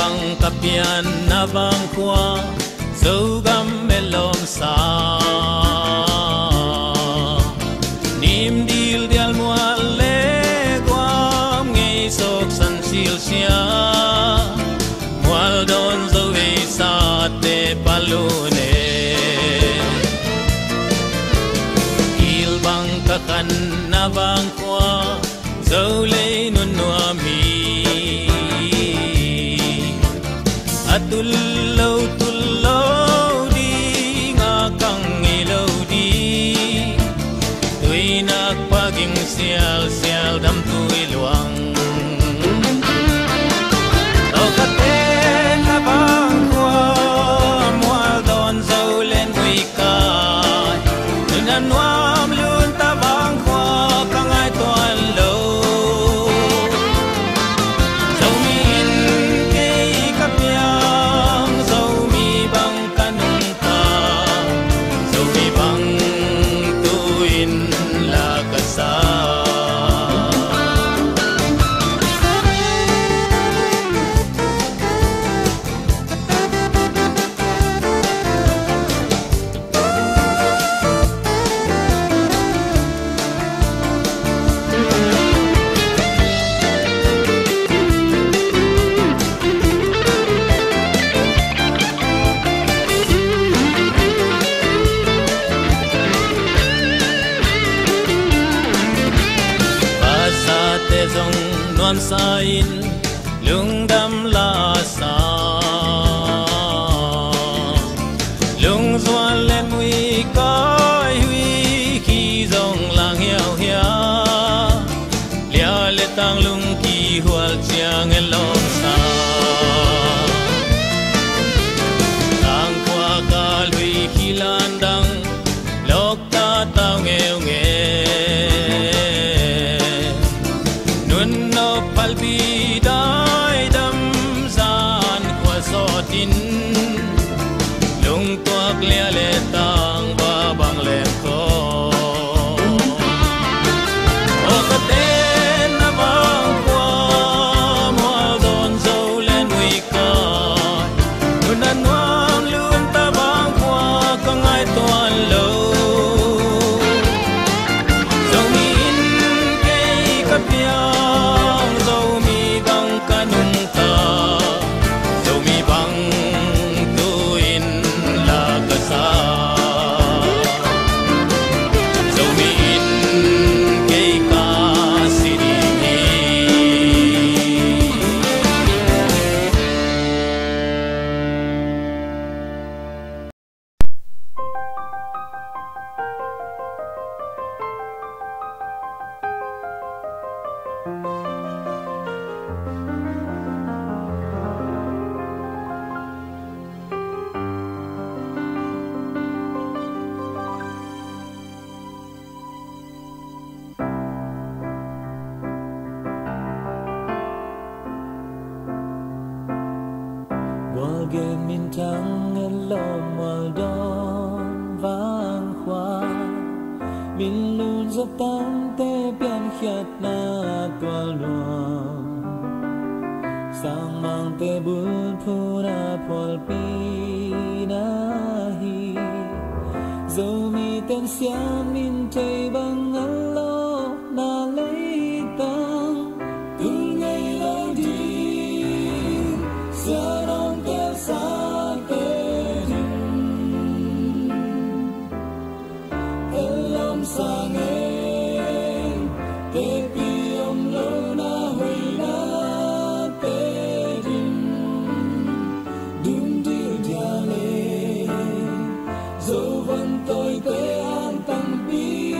bang kapian na bang kwa zogam melom sa nim dil dial muale guam ngei sok san sil sia mual don zo ei sa te palune il bang kakan na bang kwa zo le nun nuami tullow di nga kang ilaw di tuwi nagpaging siyal dam tuwi luwang o katen na bang kwa mual don zaulen wikay nunanwam lun tabang kwa kangay tuan low sain lung dam la sa lung zuan len wi kai hui khi dong lang hiao hia lia le tang lung ki hual chiang en long sa tang kwa ka lui khi lan dang lok ta tao nghèo nghề palpi dai dam zan kwa sotin lung tuak lia le tang ba bang le ko o katen na bang kwa mual don zo len wi ka nunan wang lun ta bang kwa kangai tuan lo zo min ke kapia min trắng ngân lom màu đom vang khoa min luôn dập tan tê biên khiết na tua luang sang mang tê bul phu na phol pi na hi dâu mi tên xiam min tây bằng ngân lo na lấy tang từ ngày lâu đi giờ đông tê sa tê đình elam sang em tê pi om lo na hui na tê đình đừng đi dia lê dẫu vẫn tôi tê an tăng pi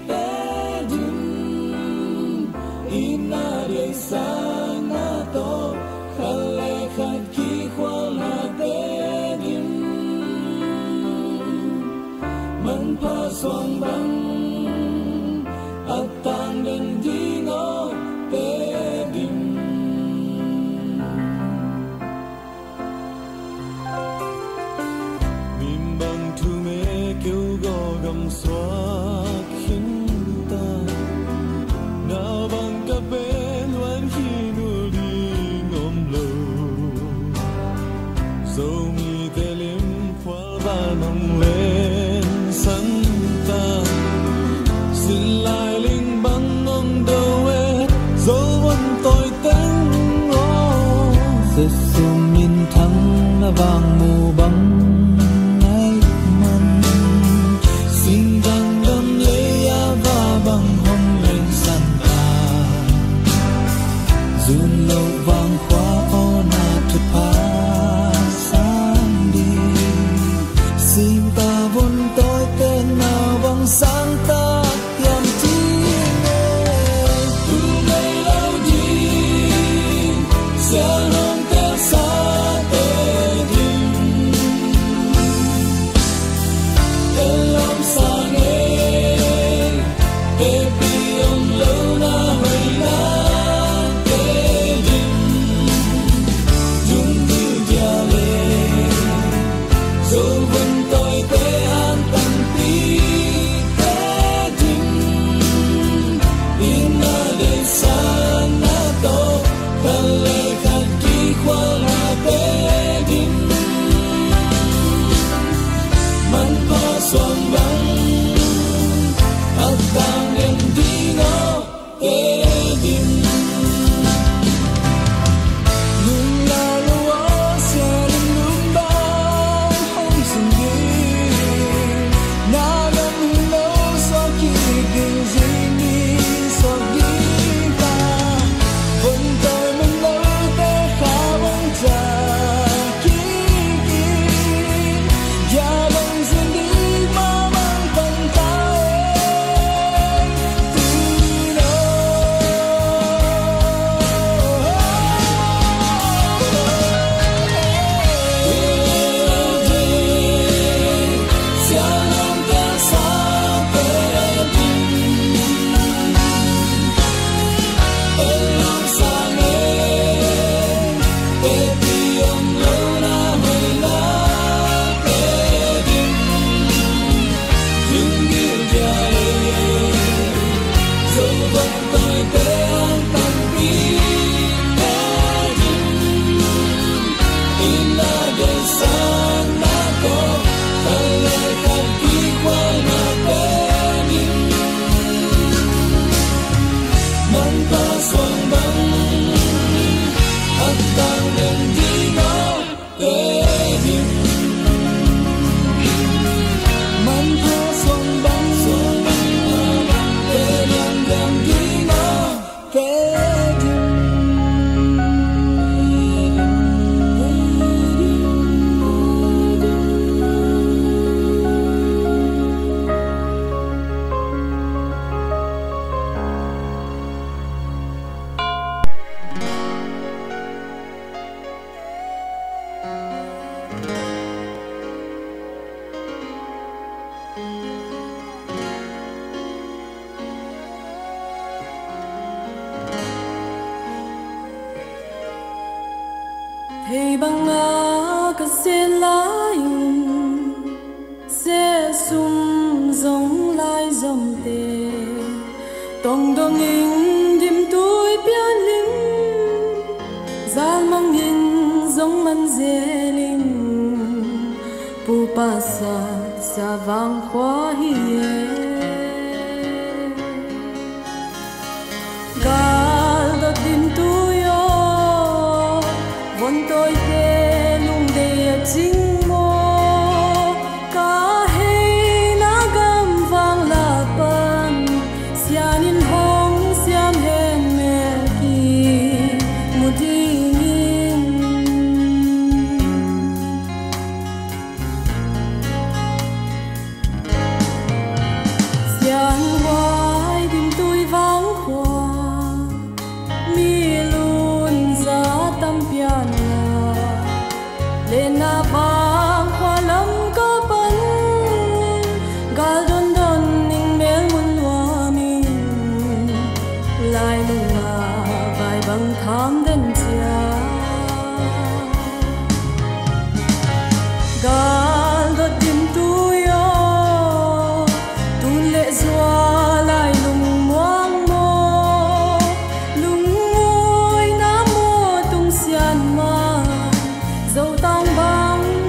tê đình ina de sang na to khale khan ki khwal na te dim man pa swang bang atang den di no te dim mim bang thu me kêu go gam swak hin ta na bang ka ben wan khi nu di ngom lo sẽ sum nhìn thắng na vàng mù băng ngay man xin đang đâm lấy và bằng hồng lên santa dùn lâu vàng khóa ô na thật phá sáng đi xin ta vốn tôi tên nào bằng sáng ta yam chi Shalom tel sa te dim Elam sang e piom luna hoina te dim Jung tu dia le so vun tôi te an tan pi te dim Ina de san na to kale Kuala Bedim Man pa suang bang At ang endino Bedim Nung lalawa siya ng lumbang Hong sungin Nagang hilaw sa kiging zini sa gita Bantay man Thầy bằng ngã cả xe lái xe sum giống lai dòng tê tông đông in đêm tối biên linh gian mang in giống man dê linh pu pa sa vang khoa hiê gal đợt đêm tối Vốn tôi tên lung đề chính mô Cả hei na gam vang la pan Sian in hong siam hen me ki Mu ding in Sian hoài đêm tôi vắng khoa Mi luôn ra tâm pian Lena vang khoa lâm có bắn Gal don don ning mel mun loa min Lai lunga vai bang tham den chia Gal do tim tu yo Tun lệ doa lai lung muang mo Lung ngôi na mo tung xian ma Dẫu tang băng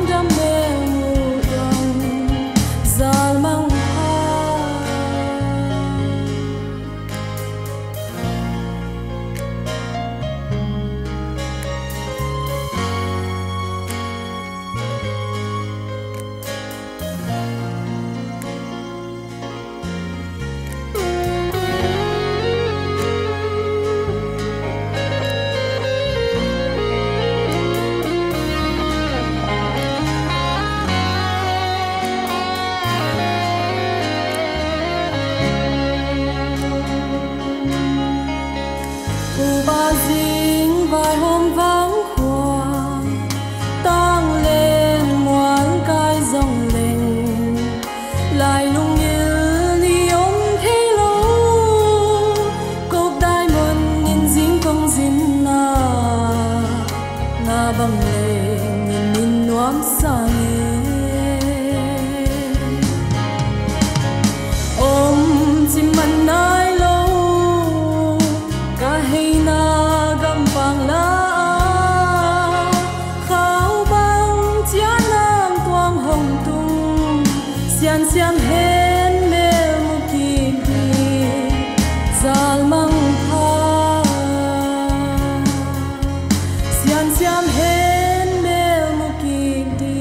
han siam hen mel mukiti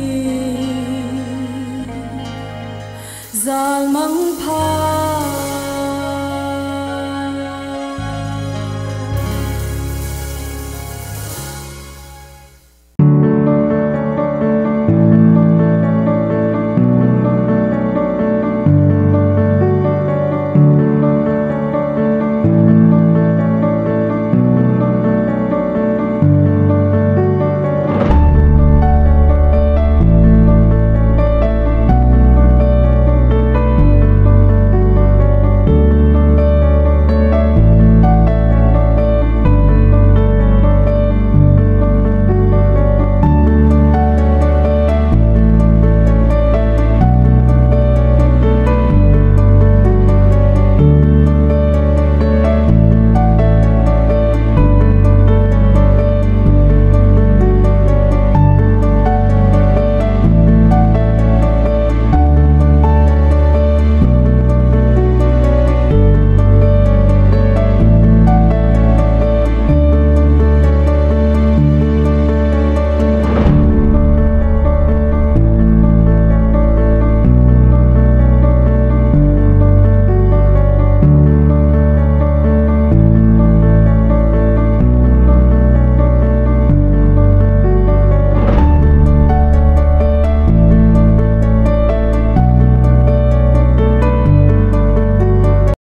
zal mang pha